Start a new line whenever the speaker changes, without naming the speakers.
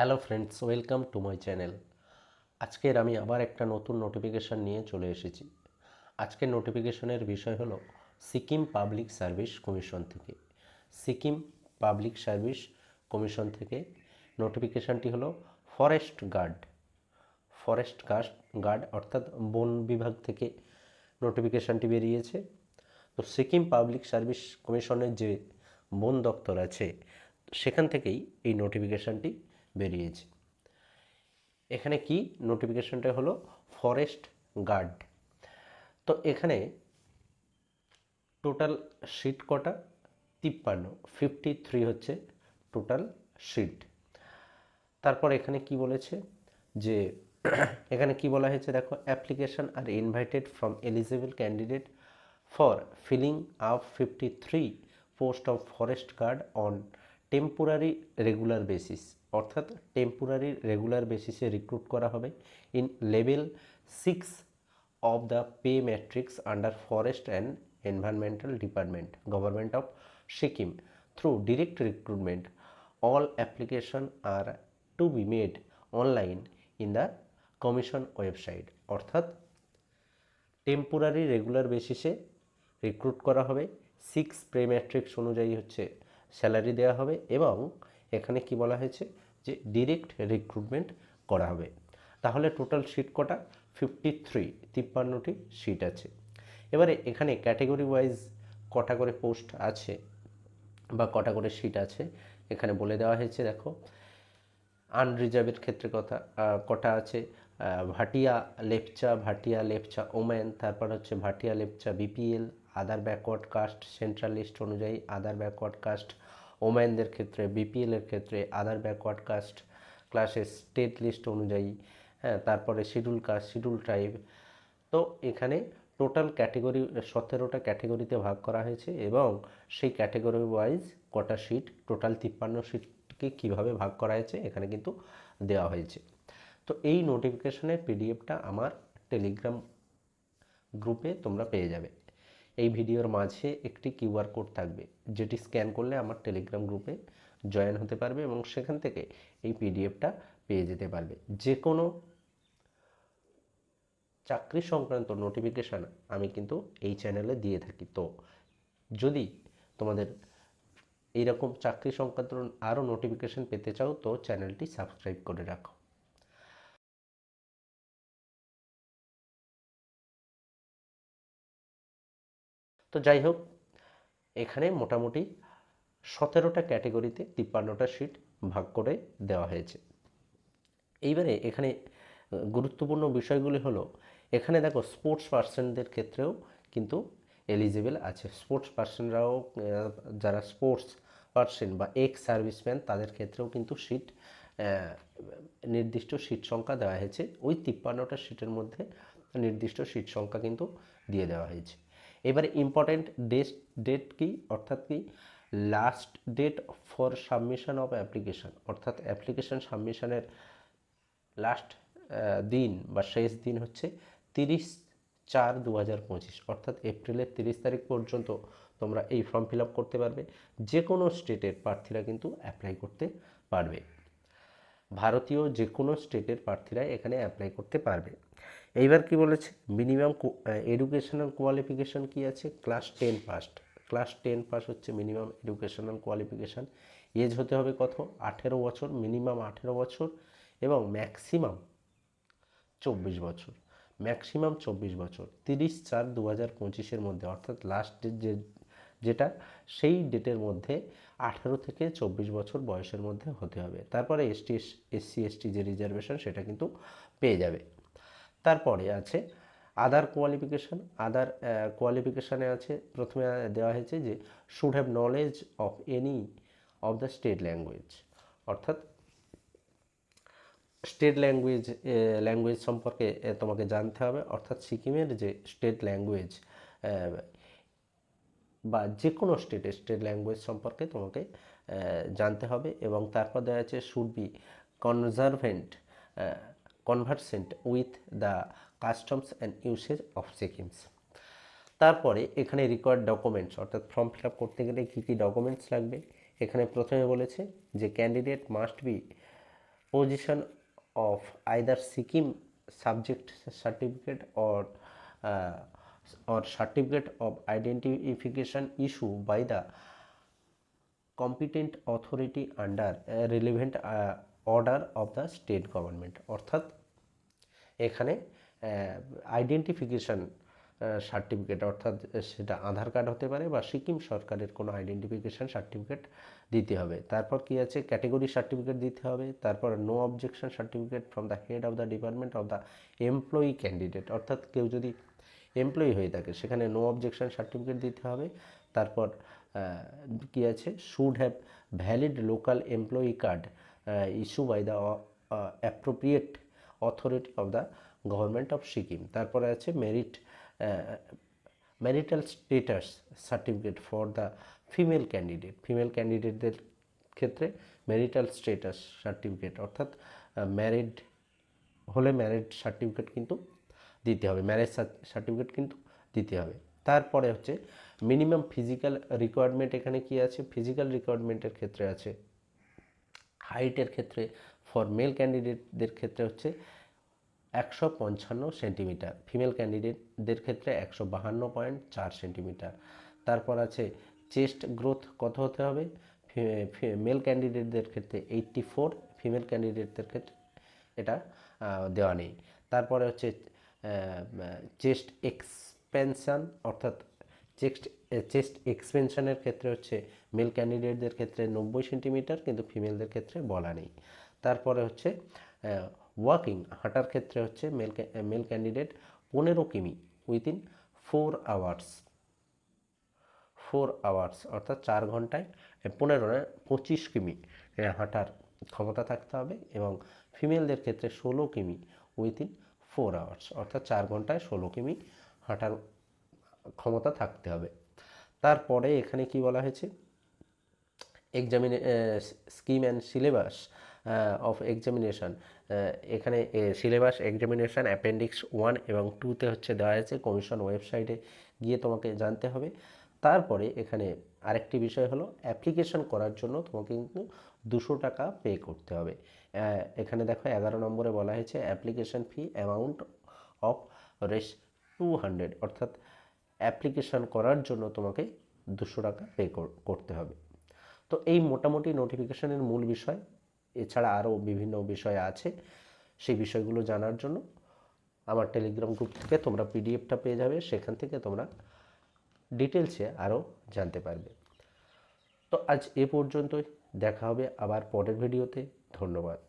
Hello friends, welcome to my channel. আজকের আমি আবার একটা নতুন নোটিফিকেশান নিয়ে চলে এসেছি। আজকের নোটিফিকেশনের বিষয় হলো সিকিম পাবলিক সার্ভিস কমিশন থেকে। সিকিম পাবলিক সার্ভিস কমিশন থেকে নোটিফিকেশানটি হলো ফরেস্ট গার্ড। ফরেস্ট গার্ড অর্থাৎ বন বিভাগ থেকে নোটিফিকেশানটি বেরিয়েছে। তো সিকিম পাবলিক সার্ভিস কমিশনের যে বন দপ্তর আছে সেখান থেকেই এই নোটিফিকেশানটি বেরিয়েছে। এখানে কি নোটিফিকেশনটা হলো ফরেস্ট গার্ড। তো এখানে টোটাল সিট কটা? 53 হচ্ছে টোটাল সিট। তারপর এখানে কি বলেছে যে এখানে কি বলা হয়েছে দেখো, application are invited from eligible candidate for filling up 53 post of forest guard on temporary regular basis, অর্থাৎ টেম্পোরারি রেগুলার বেসিসে রিক্রুট করা হবে in level 6 of the pay matrix under Forest and Environmental Department, Government of Sikkim, through direct recruitment. All applications are to be made online in the commission website. অর্থাৎ temporary regular বেসিসে recruit করা হবে, 6 pay matrix অনুযায়ী হচ্ছে salary দেওয়া হবে এবং এখানে কি বলা হয়েছে যে ডিরেক্ট রিক্রুটমেন্ট করা হবে। তাহলে টোটাল সিট কটা? 53টি সিট আছে। এবারে এখানে ক্যাটেগরি ওয়াইজ কটা করে পোস্ট আছে বা কটা করে সিট আছে এখানে বলে দেওয়া হয়েছে। দেখো, আনরিজার্ভের ক্ষেত্রে কটা আছে, ভাটিয়া লেপচা ওমেন, তারপর হচ্ছে Bhatia Lepcha BPL, other backward caste central list অনুযায়ী আদার ব্যাকওয়ার্ড কাস্ট, ওমেনদের ক্ষেত্রে বিপিএল এর ক্ষেত্রে আদার ব্যাকওয়ার্ড কাস্ট ক্লাসের স্টেট লিস্ট অনুযায়ী, হ্যাঁ, তারপরে শিডিউল কাস্ট শিডিউল ট্রাইব। তো এখানে টোটাল ক্যাটেগরি 17টা ক্যাটেগরিতে ভাগ করা হয়েছে এবং সেই ক্যাটেগরি ওয়াইজ কটা সিট, টোটাল 53 সিটকে কীভাবে ভাগ করা হয়েছে এখানে কিন্তু দেওয়া হয়েছে। তো এই নোটিফিকেশনের পিডিএফটা আমার টেলিগ্রাম গ্রুপে তোমরা পেয়ে যাবে। এই ভিডিওর মাঝে একটি কিউআর কোড থাকবে, যেটি স্ক্যান করলে আমার টেলিগ্রাম গ্রুপে জয়েন হতে পারবে এবং সেখান থেকে এই পিডিএফটা পেয়ে যেতে পারবে। যে কোনো চাকরি সংক্রান্ত নোটিফিকেশান আমি কিন্তু এই চ্যানেলে দিয়ে থাকি। তো যদি তোমাদের এইরকম চাকরি সংক্রান্ত আরও নোটিফিকেশান পেতে চাও তো চ্যানেলটি সাবস্ক্রাইব করে রাখো। তো যাই হোক, এখানে মোটামুটি 17টা ক্যাটেগরিতে 53টা সিট ভাগ করে দেওয়া হয়েছে। এইবারে এখানে গুরুত্বপূর্ণ বিষয়গুলি হলো, এখানে দেখো স্পোর্টস পার্সনদের ক্ষেত্রেও কিন্তু এলিজিবল আছে। স্পোর্টস পার্সনরাও, যারা স্পোর্টস পার্সন বা এক্স সার্ভিসম্যান তাদের ক্ষেত্রেও কিন্তু সিট, নির্দিষ্ট সিট সংখ্যা দেওয়া হয়েছে। ওই 53টা সিটের মধ্যে নির্দিষ্ট সিট সংখ্যা কিন্তু দিয়ে দেওয়া হয়েছে। এবারে ইম্পর্টেন্ট ডেট কি, অর্থাৎ কি last date for submission of application, অর্থাৎ অ্যাপ্লিকেশন সাবমিশনের লাস্ট দিন বা শেষ দিন হচ্ছে 30/4/2025, অর্থাৎ এপ্রিলের 30 তারিখ পর্যন্ত তোমরা এই ফর্ম ফিল আপ করতে পারবে। যে কোনো স্টেটের প্রার্থীরা কিন্তু অ্যাপ্লাই করতে পারবে, ভারতীয় যে কোনো স্টেটের প্রার্থীরা এখানে অ্যাপ্লাই করতে পারবে। এইবার কি বলেছে, মিনিমাম এডুকেশনাল কোয়ালিফিকেশান কি আছে? Class 10 pass. ক্লাস 10 পাস হচ্ছে মিনিমাম এডুকেশনাল কোয়ালিফিকেশান। এজ হতে হবে কত? 18 বছর, মিনিমাম 18 বছর এবং ম্যাক্সিমাম 24 বছর। ম্যাক্সিমাম 24 বছর 30/4/2025 মধ্যে, অর্থাৎ লাস্ট ডেট যেটা সেই ডেটের মধ্যে 18 থেকে 24 বছর বয়সের মধ্যে হতে হবে। তারপরে এসসি/এসটি যে রিজার্ভেশন সেটা কিন্তু পেয়ে যাবে। তারপরে আছে আদার কোয়ালিফিকেশান। আদার কোয়ালিফিকেশানে আছে, প্রথমে দেওয়া হয়েছে যে should have knowledge of any of the state language, অর্থাৎ স্টেট ল্যাঙ্গুয়েজ সম্পর্কে তোমাকে জানতে হবে, অর্থাৎ সিকিমের যে স্টেট ল্যাঙ্গুয়েজ বা যে কোনো স্টেট ল্যাঙ্গুয়েজ সম্পর্কে তোমাকে জানতে হবে। এবং তারপর দেওয়া আছে should be conversant with the customs and usage of Sikkimese. তারপরে এখানে রিকোয়ার্ড ডকুমেন্টস, অর্থাৎ ফর্ম ফিল আপ করতে গেলে কী কী ডকুমেন্টস লাগবে এখানে প্রথমে বলেছে যে candidate must be position of either Sikkim subject certificate or certificate of identification issued by the competent authority under a relevant order of the state government। অর্থাৎ এখানে আইডেন্টিফিকেশন সার্টিফিকেট, অর্থাৎ সেটা আধার কার্ড হতে পারে বা সিকিম সরকারের কোনো আইডেন্টিফিকেশন সার্টিফিকেট দিতে হবে। তারপর কি আছে, ক্যাটেগরি সার্টিফিকেট দিতে হবে। তারপর no objection certificate from the head of the department of the employee candidate, অর্থাৎ কেউ যদি এমপ্লয়ি হয়ে থাকে সেখানে নো অবজেকশন সার্টিফিকেট দিতে হবে। তারপর কি আছে, should have valid local employee card issue by the appropriate authority of the government of Sikkim. তারপরে আছে marital status certificate for the female candidate. Female ক্যান্ডিডেটদের ক্ষেত্রে ম্যারিটাল স্টেটাস সার্টিফিকেট, অর্থাৎ ম্যারিড হলে ম্যারিড সার্টিফিকেট কিন্তু দিতে হবে, ম্যারেজ সার্টিফিকেট কিন্তু দিতে হবে। তারপরে হচ্ছে মিনিমাম ফিজিক্যাল রিকোয়ারমেন্ট। এখানে কি আছে, ফিজিক্যাল রিকোয়ারমেন্টের ক্ষেত্রে আছে হাইটের ক্ষেত্রে ফর মেল ক্যান্ডিডেটদের ক্ষেত্রে হচ্ছে 155 সেন্টিমিটার, ফিমেল ক্যান্ডিডেটদের ক্ষেত্রে 152.4 সেন্টিমিটার। তারপর আছে চেস্ট গ্রোথ কত হতে হবে, মেল ক্যান্ডিডেটদের ক্ষেত্রে 84, ফিমেল ক্যান্ডিডেটদের ক্ষেত্রে এটা দেওয়া নেই। তারপরে হচ্ছে চেস্ট এক্সপেনশন, অর্থাৎ চেস্ট এক্সপেনশনের ক্ষেত্রে হচ্ছে মেল ক্যান্ডিডেটদের ক্ষেত্রে 90 সেন্টিমিটার, কিন্তু ফিমেলদের ক্ষেত্রে বলা নেই। তারপরে হচ্ছে ওয়াকিং, হাঁটার ক্ষেত্রে হচ্ছে মেল ক্যান্ডিডেট 15 কিমি উইথিন 4 আওয়ার্স, অর্থাৎ 4 ঘন্টায় 25 কিমি হাঁটার ক্ষমতা থাকতে হবে। এবং ফিমেলদের ক্ষেত্রে 16 কিমি উইথিন 4 আওয়ার্স, অর্থাৎ 4 ঘন্টায় 16 কিমি হাঁটার ক্ষমতা থাকতে হবে। তারপরে এখানে কি বলা হয়েছে, scheme and syllabus of examination. এখানে সিলেবাস এক্সামিনেশন অ্যাপেন্ডিক্স 1 এবং 2তে হচ্ছে দেওয়া আছে, কমিশন ওয়েবসাইটে গিয়ে তোমাকে জানতে হবে। তারপরে এখানে আরেকটি বিষয় হলো অ্যাপ্লিকেশন করার জন্য তোমাকে কিন্তু 200 টাকা পে করতে হবে। এখানে দেখো 11 নম্বরে বলা হয়েছে application fee amount of race 200, অর্থাৎ অ্যাপ্লিকেশন করার জন্য তোমাকে 200 টাকা পে করতে হবে। তো এই মোটামুটি নোটিফিকেশনের মূল বিষয়, এছাড়া আরও বিভিন্ন বিষয় আছে। সেই বিষয়গুলো জানার জন্য আমার টেলিগ্রাম গ্রুপ থেকে তোমরা পিডিএফটা পেয়ে যাবে, সেখান থেকে তোমরা ডিটেলসে আরও জানতে পারবে। তো আজ এ পর্যন্তই, দেখা হবে আবার পরের ভিডিওতে। ধন্যবাদ।